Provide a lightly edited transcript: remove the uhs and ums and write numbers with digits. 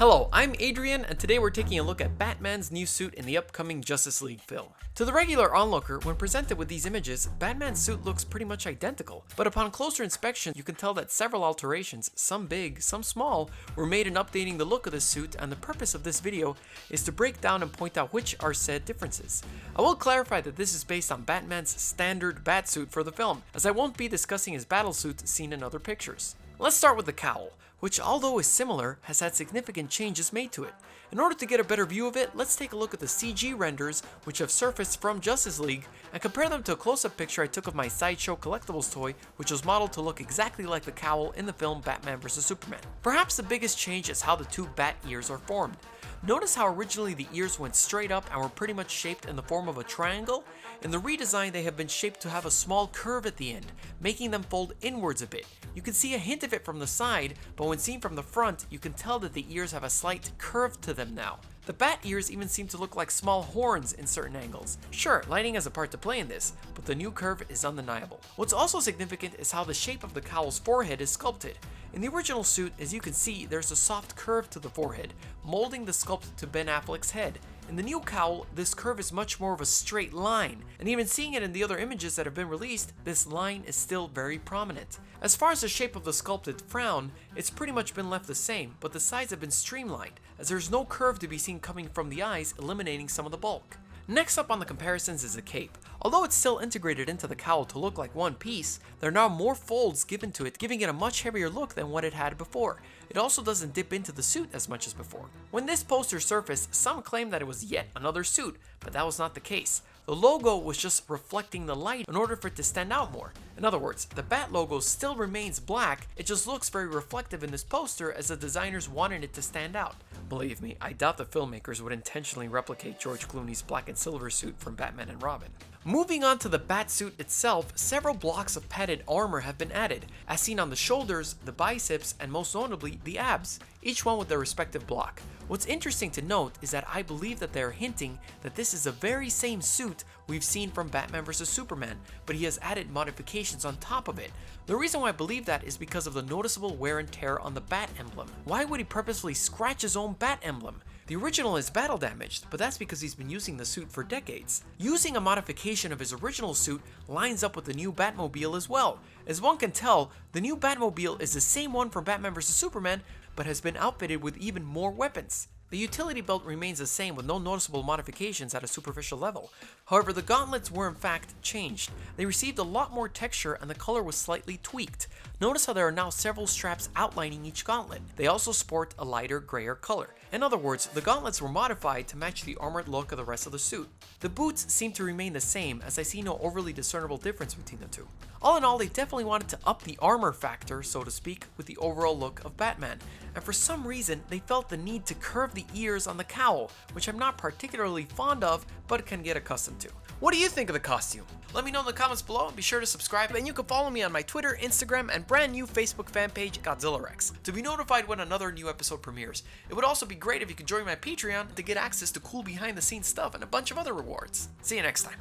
Hello, I'm Adrian, and today we're taking a look at Batman's new suit in the upcoming Justice League film. To the regular onlooker, when presented with these images, Batman's suit looks pretty much identical, but upon closer inspection, you can tell that several alterations, some big, some small, were made in updating the look of the suit, and the purpose of this video is to break down and point out which are said differences. I will clarify that this is based on Batman's standard Batsuit for the film, as I won't be discussing his battlesuit seen in other pictures. Let's start with the cowl, which although is similar, has had significant changes made to it. In order to get a better view of it, let's take a look at the CG renders which have surfaced from Justice League and compare them to a close-up picture I took of my Sideshow Collectibles toy, which was modeled to look exactly like the cowl in the film Batman vs Superman. Perhaps the biggest change is how the two bat ears are formed. Notice how originally the ears went straight up and were pretty much shaped in the form of a triangle? In the redesign, they have been shaped to have a small curve at the end, making them fold inwards a bit. You can see a hint of it from the side, but when seen from the front, you can tell that the ears have a slight curve to them now. The bat ears even seem to look like small horns in certain angles. Sure, lighting has a part to play in this, but the new curve is undeniable. What's also significant is how the shape of the cowl's forehead is sculpted. In the original suit, as you can see, there's a soft curve to the forehead, molding the sculpt to Ben Affleck's head. In the new cowl, this curve is much more of a straight line, and even seeing it in the other images that have been released, this line is still very prominent. As far as the shape of the sculpted frown, it's pretty much been left the same, but the sides have been streamlined, as there's no curve to be seen coming from the eyes, eliminating some of the bulk. Next up on the comparisons is the cape. Although it's still integrated into the cowl to look like one piece, there are now more folds given to it, giving it a much heavier look than what it had before. It also doesn't dip into the suit as much as before. When this poster surfaced, some claimed that it was yet another suit, but that was not the case. The logo was just reflecting the light in order for it to stand out more. In other words, the Bat logo still remains black, it just looks very reflective in this poster as the designers wanted it to stand out. Believe me, I doubt the filmmakers would intentionally replicate George Clooney's black and silver suit from Batman and Robin. Moving on to the Batsuit itself, several blocks of padded armor have been added, as seen on the shoulders, the biceps, and most notably, the abs, each one with their respective block. What's interesting to note is that I believe that they are hinting that this is the very same suit we've seen from Batman vs Superman, but he has added modifications on top of it. The reason why I believe that is because of the noticeable wear and tear on the bat emblem. Why would he purposefully scratch his own bat emblem? The original is battle damaged, but that's because he's been using the suit for decades. Using a modification of his original suit lines up with the new Batmobile as well. As one can tell, the new Batmobile is the same one from Batman vs Superman, but has been outfitted with even more weapons. The utility belt remains the same with no noticeable modifications at a superficial level. However, the gauntlets were in fact changed. They received a lot more texture and the color was slightly tweaked. Notice how there are now several straps outlining each gauntlet. They also sport a lighter grayer color. In other words, the gauntlets were modified to match the armored look of the rest of the suit. The boots seem to remain the same, as I see no overly discernible difference between the two. All in all, they definitely wanted to up the armor factor, so to speak, with the overall look of Batman. And for some reason, they felt the need to curve the ears on the cowl, which I'm not particularly fond of, but can get accustomed to. What do you think of the costume? Let me know in the comments below, and be sure to subscribe, and you can follow me on my Twitter, Instagram, and brand new Facebook fan page, Godzillarex, to be notified when another new episode premieres. It would also be great if you could join my Patreon to get access to cool behind the scenes stuff and a bunch of other rewards. See you next time.